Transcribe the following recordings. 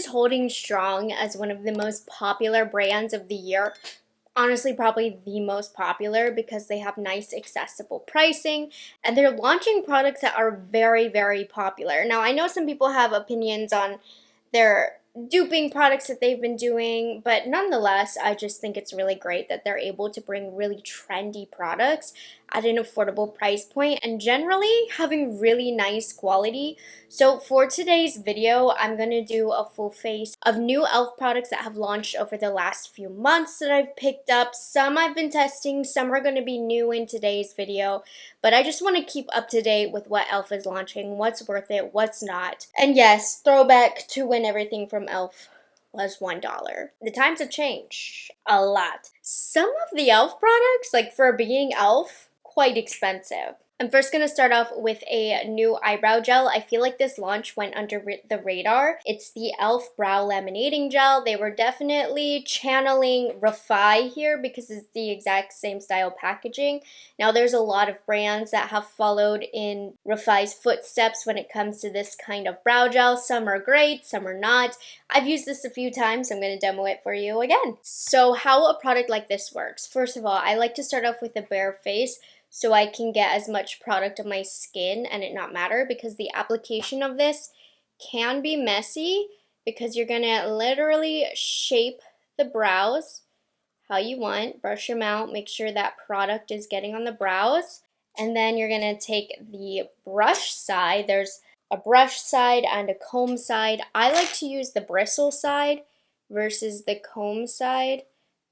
is holding strong as one of the most popular brands of the year. Honestly, probably the most popular because they have nice accessible pricing and they're launching products that are very, very popular. Now, I know some people have opinions on their duping products that they've been doing, but nonetheless, I just think it's really great that they're able to bring really trendy products at an affordable price point and generally having really nice quality. So for today's video, I'm going to do a full face of new e.l.f. products that have launched over the last few months that I've picked up. Some I've been testing, some are going to be new in today's video, but I just want to keep up to date with what e.l.f. is launching, what's worth it, what's not. And yes, throwback to when everything from e.l.f. was $1. The times have changed a lot. Some of the e.l.f. products, like for being e.l.f., quite expensive. I'm first going to start off with a new eyebrow gel. I feel like this launch went under the radar. It's the e.l.f. Brow Laminating Gel. They were definitely channeling Rephr here because it's the exact same style packaging. Now there's a lot of brands that have followed in Rephr's footsteps when it comes to this kind of brow gel. Some are great, some are not. I've used this a few times. I'm going to demo it for you again. So how a product like this works. First of all, I like to start off with a bare face, so I can get as much product on my skin and it not matter, because the application of this can be messy because you're gonna literally shape the brows how you want, brush them out, make sure that product is getting on the brows, and then you're gonna take the brush side. There's a brush side and a comb side. I like to use the bristle side versus the comb side.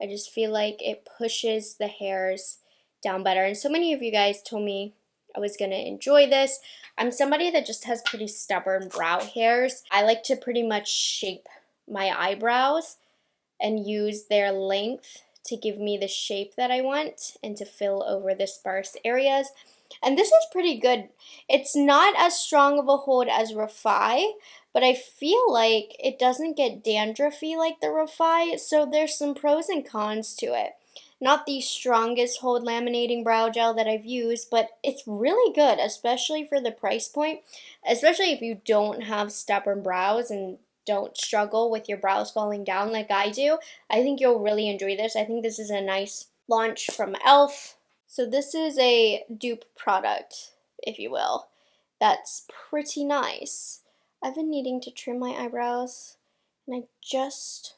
I just feel like it pushes the hairs down better. And so many of you guys told me I was gonna enjoy this. I'm somebody that just has pretty stubborn brow hairs. I like to pretty much shape my eyebrows and use their length to give me the shape that I want and to fill over the sparse areas. And this is pretty good. It's not as strong of a hold as Rephr, but I feel like it doesn't get dandruffy like the Rephr, so there's some pros and cons to it. Not the strongest hold laminating brow gel that I've used, but it's really good, especially for the price point, especially if you don't have stubborn brows and don't struggle with your brows falling down like I do. I think you'll really enjoy this. I think this is a nice launch from e.l.f. So this is a dupe product, if you will, that's pretty nice. I've been needing to trim my eyebrows and I just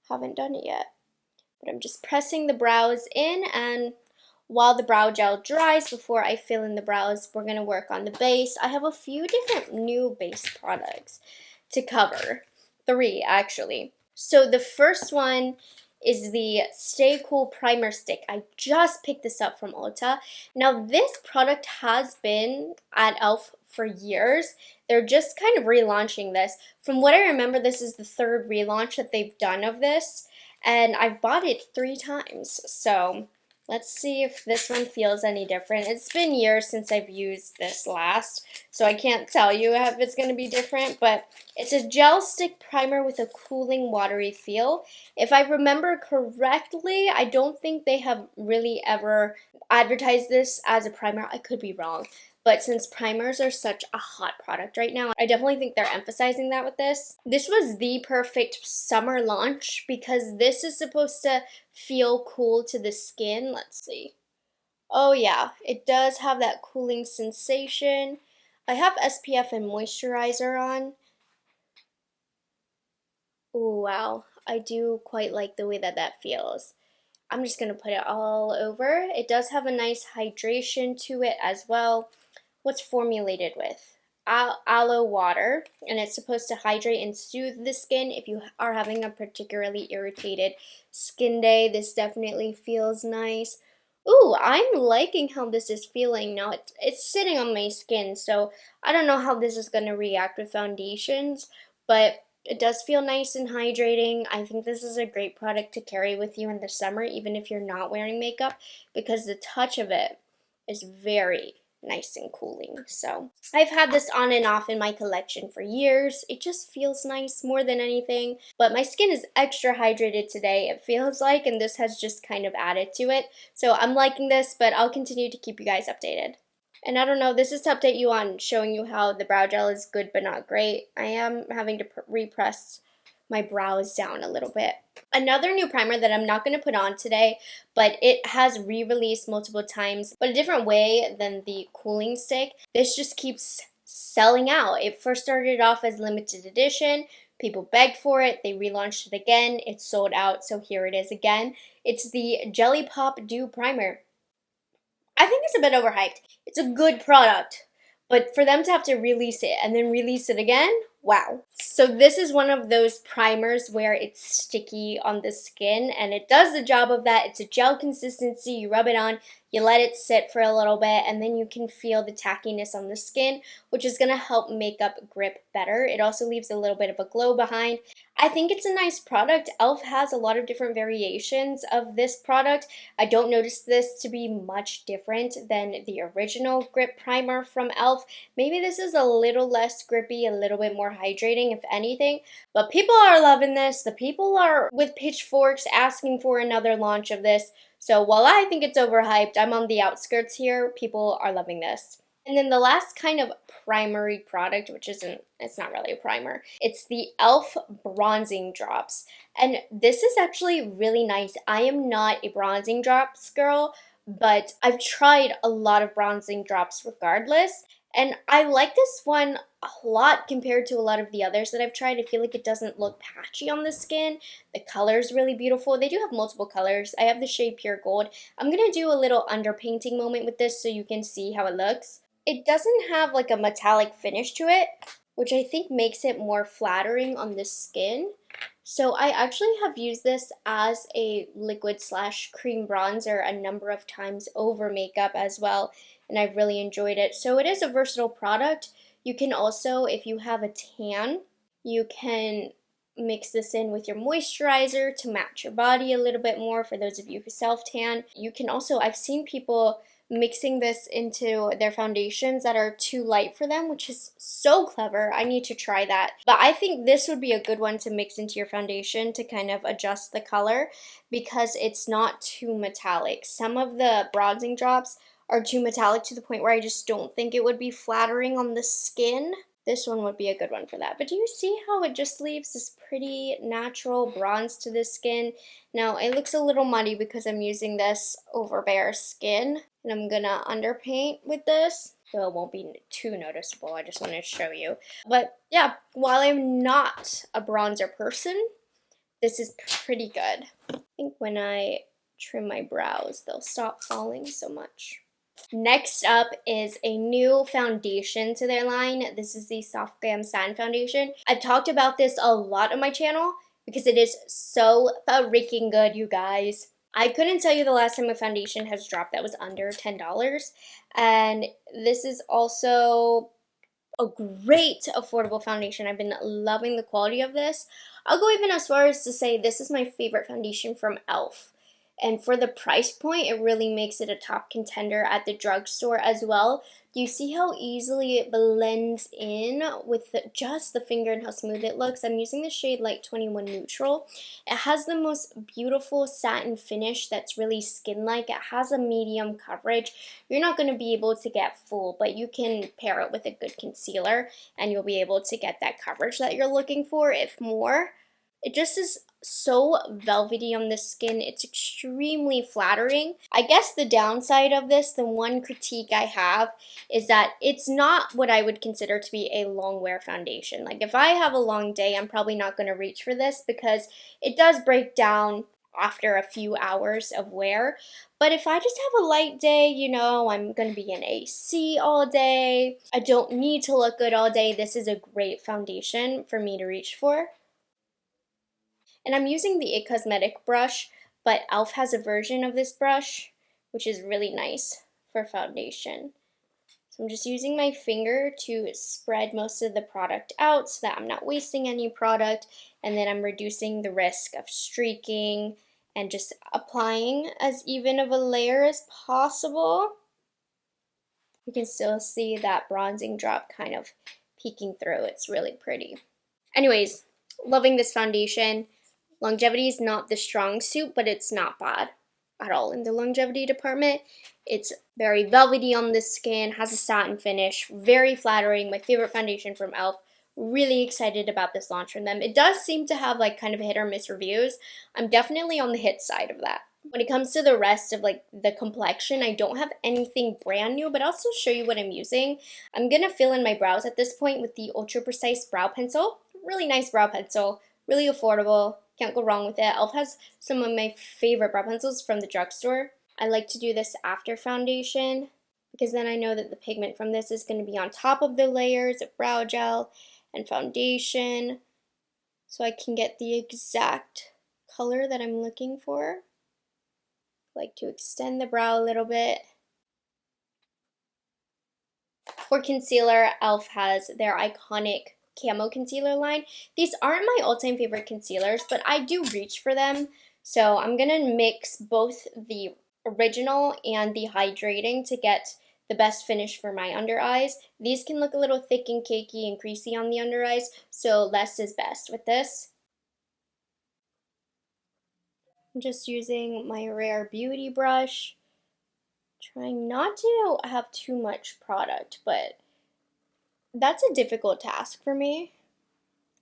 haven't done it yet. But I'm just pressing the brows in, and while the brow gel dries before I fill in the brows, we're going to work on the base. I have a few different new base products to cover. 3 actually. So the first one is the Stay Cool Primer Stick. I just picked this up from Ulta. Now this product has been at e.l.f. for years. They're just kind of relaunching this. From what I remember, this is the 3rd relaunch that they've done of this. And I've bought it 3 times, so let's see if this one feels any different. It's been years since I've used this last, so I can't tell you if it's going to be different, but it's a gel stick primer with a cooling, watery feel. If I remember correctly, I don't think they have really ever advertised this as a primer. I could be wrong. But since primers are such a hot product right now, I definitely think they're emphasizing that with this. This was the perfect summer launch because this is supposed to feel cool to the skin. Let's see. Oh yeah, it does have that cooling sensation. I have SPF and moisturizer on. Oh wow, I do quite like the way that that feels. I'm just going to put it all over. It does have a nice hydration to it as well. What's formulated with? Aloe water, and it's supposed to hydrate and soothe the skin if you are having a particularly irritated skin day. This definitely feels nice. Ooh, I'm liking how this is feeling now. It's sitting on my skin, so I don't know how this is going to react with foundations, but it does feel nice and hydrating. I think this is a great product to carry with you in the summer, even if you're not wearing makeup, because the touch of it is very nice and cooling. So I've had this on and off in my collection for years. It just feels nice more than anything, but my skin is extra hydrated today, it feels like, and this has just kind of added to it. So I'm liking this, but I'll continue to keep you guys updated. And I don't know, this is to update you on showing you how the brow gel is good but not great. I am having to repress my brows down a little bit. Another new primer that I'm not going to put on today, but it has re-released multiple times, but a different way than the cooling stick. This just keeps selling out. It first started off as limited edition. People begged for it. They relaunched it again. It's sold out, so here it is again. It's the Jelly Pop Dew Primer. I think it's a bit overhyped. It's a good product, but for them to have to release it and then release it again, wow. So this is one of those primers where it's sticky on the skin, and it does the job of that. It's a gel consistency. You rub it on, you let it sit for a little bit, and then you can feel the tackiness on the skin, which is going to help makeup grip better. It also leaves a little bit of a glow behind. I think it's a nice product. e.l.f. has a lot of different variations of this product. I don't notice this to be much different than the original grip primer from e.l.f. Maybe this is a little less grippy, a little bit more hydrating if anything, but people are loving this. The people are with pitchforks asking for another launch of this. So while I think it's overhyped, I'm on the outskirts here. People are loving this. And then the last kind of primary product, which it's not really a primer, it's the e.l.f. Bronzing Drops. And this is actually really nice. I am not a bronzing drops girl, but I've tried a lot of bronzing drops regardless. And I like this one a lot compared to a lot of the others that I've tried. I feel like it doesn't look patchy on the skin. The color is really beautiful. They do have multiple colors. I have the shade Pure Gold. I'm going to do a little underpainting moment with this so you can see how it looks. It doesn't have like a metallic finish to it, which I think makes it more flattering on the skin. So I actually have used this as a liquid / cream bronzer a number of times over makeup as well, and I've really enjoyed it. So it is a versatile product. You can also, if you have a tan, you can mix this in with your moisturizer to match your body a little bit more for those of you who self-tan. You can also, I've seen people mixing this into their foundations that are too light for them, which is so clever. I need to try that. But I think this would be a good one to mix into your foundation to kind of adjust the color because it's not too metallic. Some of the bronzing drops are too metallic to the point where I just don't think it would be flattering on the skin. This one would be a good one for that. But do you see how it just leaves this pretty natural bronze to the skin? Now, it looks a little muddy because I'm using this over bare skin. And I'm gonna underpaint with this, so it won't be too noticeable. I just wanted to show you. But yeah, while I'm not a bronzer person, this is pretty good. I think when I trim my brows, they'll stop falling so much. Next up is a new foundation to their line. This is the Soft Glam Satin Foundation. I've talked about this a lot on my channel because it is so freaking good, you guys. I couldn't tell you the last time a foundation has dropped that was under $10. And this is also a great affordable foundation. I've been loving the quality of this. I'll go even as far as to say this is my favorite foundation from e.l.f. And for the price point, it really makes it a top contender at the drugstore as well. Do you see how easily it blends in with just the finger and how smooth it looks? I'm using the shade Light 21 Neutral. It has the most beautiful satin finish that's really skin-like. It has a medium coverage. You're not going to be able to get full, but you can pair it with a good concealer and you'll be able to get that coverage that you're looking for, if more. It just is so velvety on the skin. It's extremely flattering. I guess the downside of this, the one critique I have, is that it's not what I would consider to be a long wear foundation. Like if I have a long day, I'm probably not going to reach for this because it does break down after a few hours of wear. But if I just have a light day, you know, I'm going to be in AC all day, I don't need to look good all day, this is a great foundation for me to reach for. And I'm using the It Cosmetic brush, but e.l.f. has a version of this brush, which is really nice for foundation. So I'm just using my finger to spread most of the product out so that I'm not wasting any product, and then I'm reducing the risk of streaking and just applying as even of a layer as possible. You can still see that bronzing drop kind of peeking through. It's really pretty. Anyways, loving this foundation. Longevity is not the strong suit, but it's not bad at all in the longevity department. It's very velvety on the skin, has a satin finish, very flattering. My favorite foundation from e.l.f. really excited about this launch from them. It does seem to have like kind of hit or miss reviews. I'm definitely on the hit side of that. When it comes to the rest of like the complexion, I don't have anything brand new, but I'll still show you what I'm using. I'm gonna fill in my brows at this point with the Ultra Precise Brow Pencil. Really nice brow pencil, really affordable, can't go wrong with it. e.l.f. has some of my favorite brow pencils from the drugstore. I like to do this after foundation because then I know that the pigment from this is going to be on top of the layers of brow gel and foundation, so I can get the exact color that I'm looking for. I like to extend the brow a little bit. For concealer, e.l.f. has their iconic Camo concealer line. These aren't my all-time favorite concealers, but I do reach for them. So I'm going to mix both the original and the hydrating to get the best finish for my under eyes. These can look a little thick and cakey and creasy on the under eyes, so less is best with this. I'm just using my Rare Beauty brush, trying not to have too much product, but that's a difficult task for me.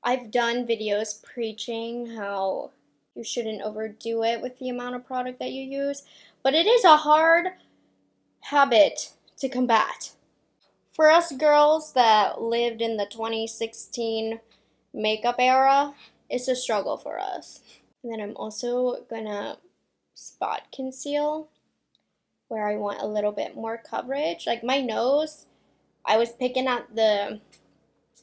I've done videos preaching how you shouldn't overdo it with the amount of product that you use, but it is a hard habit to combat. For us girls that lived in the 2016 makeup era, it's a struggle for us. And then I'm also gonna spot conceal where I want a little bit more coverage. Like my nose, I was picking at they're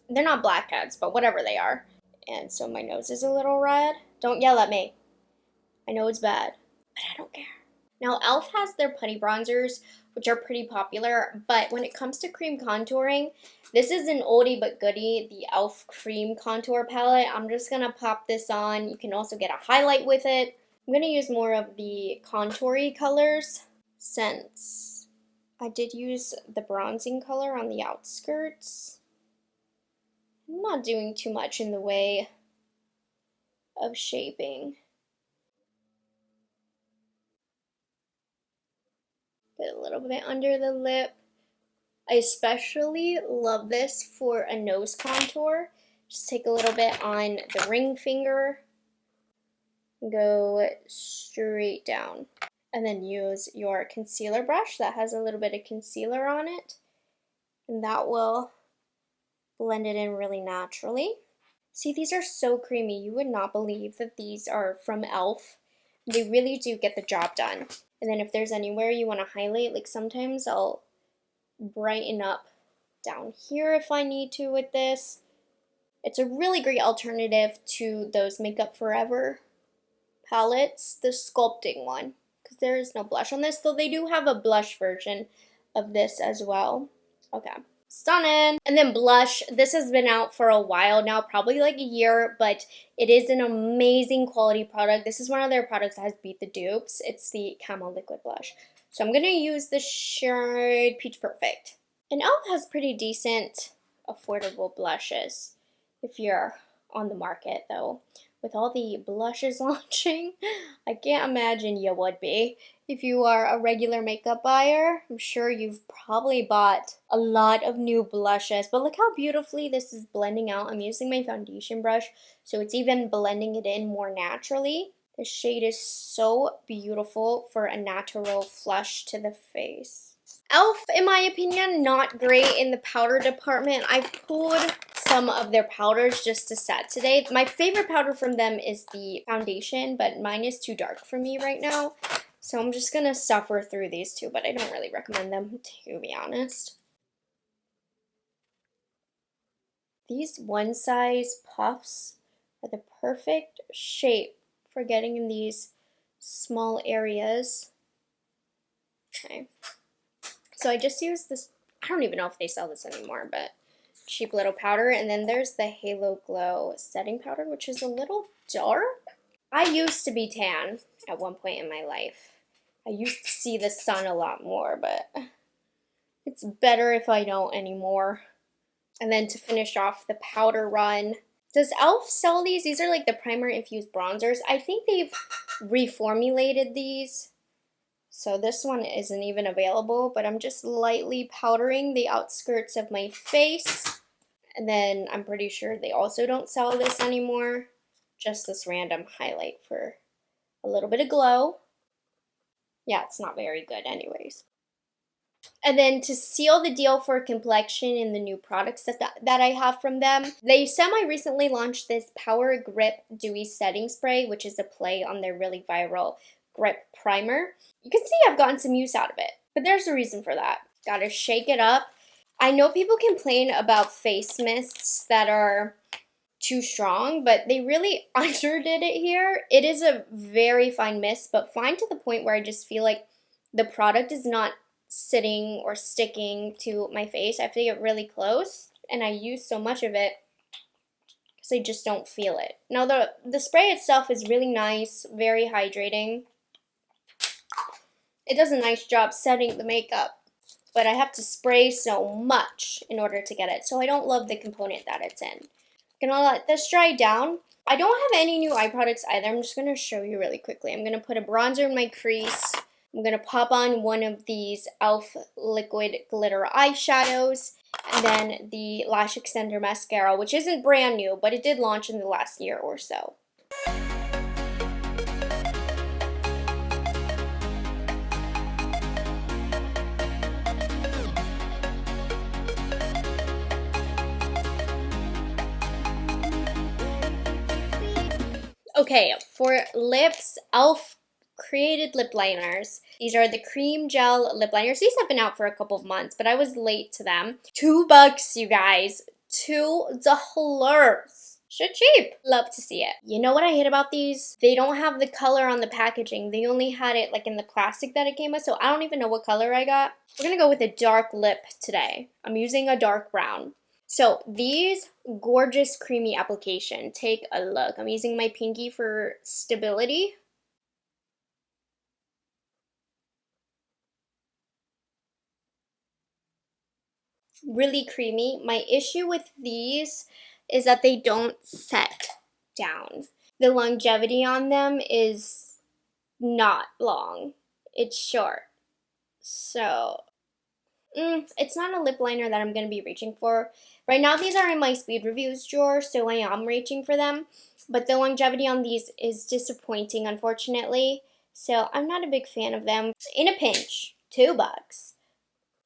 not blackheads, but whatever they are. And so my nose is a little red. Don't yell at me. I know it's bad, but I don't care. Now, e.l.f. has their putty bronzers, which are pretty popular, but when it comes to cream contouring, this is an oldie but goodie, the e.l.f. Cream Contour Palette. I'm just going to pop this on. You can also get a highlight with it. I'm going to use more of the contoury colors since I did use the bronzing color on the outskirts. I'm not doing too much in the way of shaping. Get a little bit under the lip. I especially love this for a nose contour. Just take a little bit on the ring finger, go straight down, and then use your concealer brush that has a little bit of concealer on it, and that will blend it in really naturally. See, these are so creamy. You would not believe that these are from e.l.f. They really do get the job done. And then if there's anywhere you want to highlight, like sometimes I'll brighten up down here if I need to with this. It's a really great alternative to those Makeup Forever palettes, the sculpting one, because there is no blush on this, though they do have a blush version of this as well. Okay. Stunning. And then blush. This has been out for a while now, probably like a year, but it is an amazing quality product. This is one of their products that has beat the dupes. It's the Camo Liquid Blush. So I'm going to use the shade Peach Perfect. And e.l.f. has pretty decent, affordable blushes if you're on the market, though. With all the blushes launching, I can't imagine you would be. If you are a regular makeup buyer, I'm sure you've probably bought a lot of new blushes. But look how beautifully this is blending out. I'm using my foundation brush, so it's even blending it in more naturally. The shade is so beautiful for a natural flush to the face. e.l.f., in my opinion, not great in the powder department. I've pulled some of their powders just to set today. My favorite powder from them is the foundation, but mine is too dark for me right now. So I'm just going to suffer through these two, but I don't really recommend them, to be honest. These one size puffs are the perfect shape for getting in these small areas. Okay. So I just used this, I don't even know if they sell this anymore, but cheap little powder. And then there's the Halo Glow setting powder, which is a little dark. I used to be tan at one point in my life. I used to see the sun a lot more, but it's better if I don't anymore. And then to finish off the powder run, does e.l.f. sell these? These are like the primer infused bronzers. I think they've reformulated these. So this one isn't even available, but I'm just lightly powdering the outskirts of my face. And then I'm pretty sure they also don't sell this anymore. Just this random highlight for a little bit of glow. Yeah, it's not very good anyways. And then to seal the deal for Complexion and the new products that I have from them, they semi-recently launched this Power Grip Dewy Setting Spray, which is a play on their really viral Grip Primer. You can see I've gotten some use out of it, but there's a reason for that. Gotta shake it up. I know people complain about face mists that are too strong, but they really underdid it here. It is a very fine mist, but fine to the point where I just feel like the product is not sitting or sticking to my face. I have to get really close, and I use so much of it because I just don't feel it. Now, the spray itself is really nice, very hydrating. It does a nice job setting the makeup, but I have to spray so much in order to get it, so I don't love the component that it's in. I'm gonna let this dry down. I don't have any new eye products either. I'm just gonna show you really quickly. I'm gonna put a bronzer in my crease. I'm gonna pop on one of these e.l.f. liquid glitter eyeshadows, and then the lash extender mascara, which isn't brand new, but it did launch in the last year or so. Okay, for lips, e.l.f. created lip liners. These are the cream gel lip liners. These have been out for a couple of months, but I was late to them. $2, you guys. $2. So cheap. Love to see it. You know what I hate about these? They don't have the color on the packaging. They only had it like in the plastic that it came with, so I don't even know what color I got. We're gonna go with a dark lip today. I'm using a dark brown. So these gorgeous creamy application, take a look. I'm using my pinky for stability. Really creamy. My issue with these is that they don't set down. The longevity on them is not long. It's short. So it's not a lip liner that I'm going to be reaching for. Right now, these are in my speed reviews drawer, so I am reaching for them. But the longevity on these is disappointing, unfortunately. So I'm not a big fan of them. In a pinch, $2.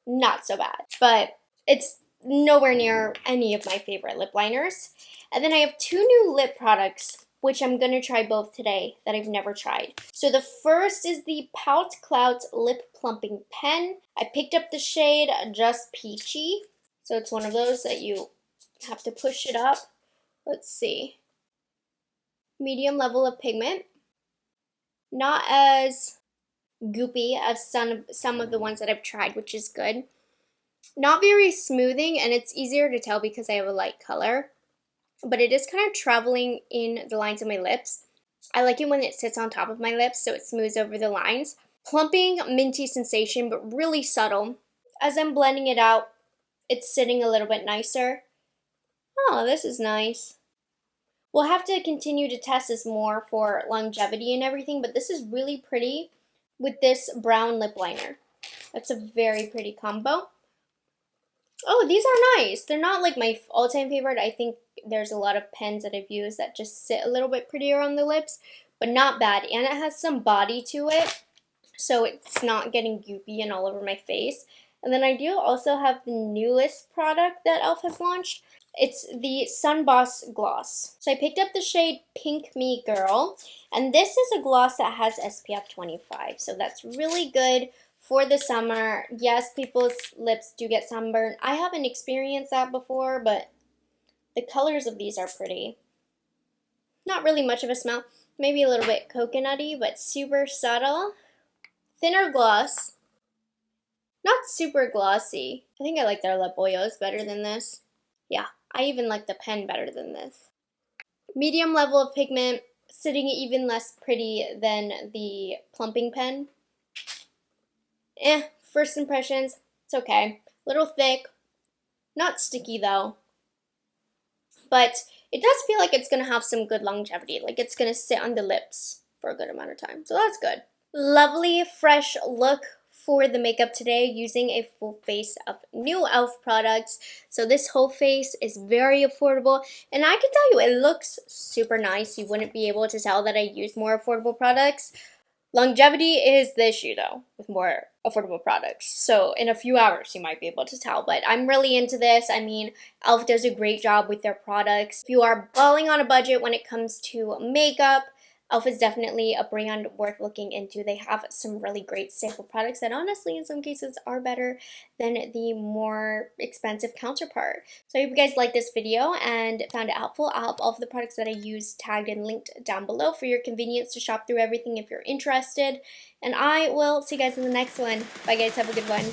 Not so bad. But it's nowhere near any of my favorite lip liners. And then I have two new lip products, which I'm going to try both today, that I've never tried. So the first is the Pout Clout Lip Plumping Pen. I picked up the shade Just Peachy. So it's one of those that you have to push it up. Let's see. Medium level of pigment. Not as goopy as some of the ones that I've tried, which is good. Not very smoothing, and it's easier to tell because I have a light color. But it is kind of traveling in the lines of my lips. I like it when it sits on top of my lips so it smooths over the lines. Plumping, minty sensation, but really subtle. As I'm blending it out, it's sitting a little bit nicer. Oh, this is nice. We'll have to continue to test this more for longevity and everything, but this is really pretty with this brown lip liner. That's a very pretty combo. Oh, these are nice. They're not like my all-time favorite. I think there's a lot of pens that I've used that just sit a little bit prettier on the lips, but not bad. And it has some body to it, so it's not getting goopy and all over my face. And then I do also have the newest product that e.l.f. has launched. It's the Sun Boss Gloss. So I picked up the shade Pink Me Girl, and this is a gloss that has SPF 25, so that's really good for the summer. Yes, people's lips do get sunburned. I haven't experienced that before, but the colors of these are pretty. Not really much of a smell. Maybe a little bit coconutty, but super subtle. Thinner gloss. Not super glossy. I think I like their lip oils better than this. Yeah, I even like the pen better than this. Medium level of pigment, sitting even less pretty than the plumping pen. First impressions, it's okay. Little thick, not sticky though. But it does feel like it's going to have some good longevity. Like it's going to sit on the lips for a good amount of time. So that's good. Lovely, fresh look for the makeup today using a full face of new e.l.f. products. So this whole face is very affordable, and I can tell you it looks super nice. You wouldn't be able to tell that I use more affordable products. Longevity is the issue though with more affordable products. So in a few hours you might be able to tell, but I'm really into this. I mean, e.l.f. does a great job with their products. If you are balling on a budget when it comes to makeup, e.l.f. is definitely a brand worth looking into. They have some really great staple products that honestly in some cases are better than the more expensive counterpart. So I hope you guys liked this video and found it helpful. I'll have all of the products that I use tagged and linked down below for your convenience to shop through everything if you're interested. And I will see you guys in the next one. Bye guys, have a good one.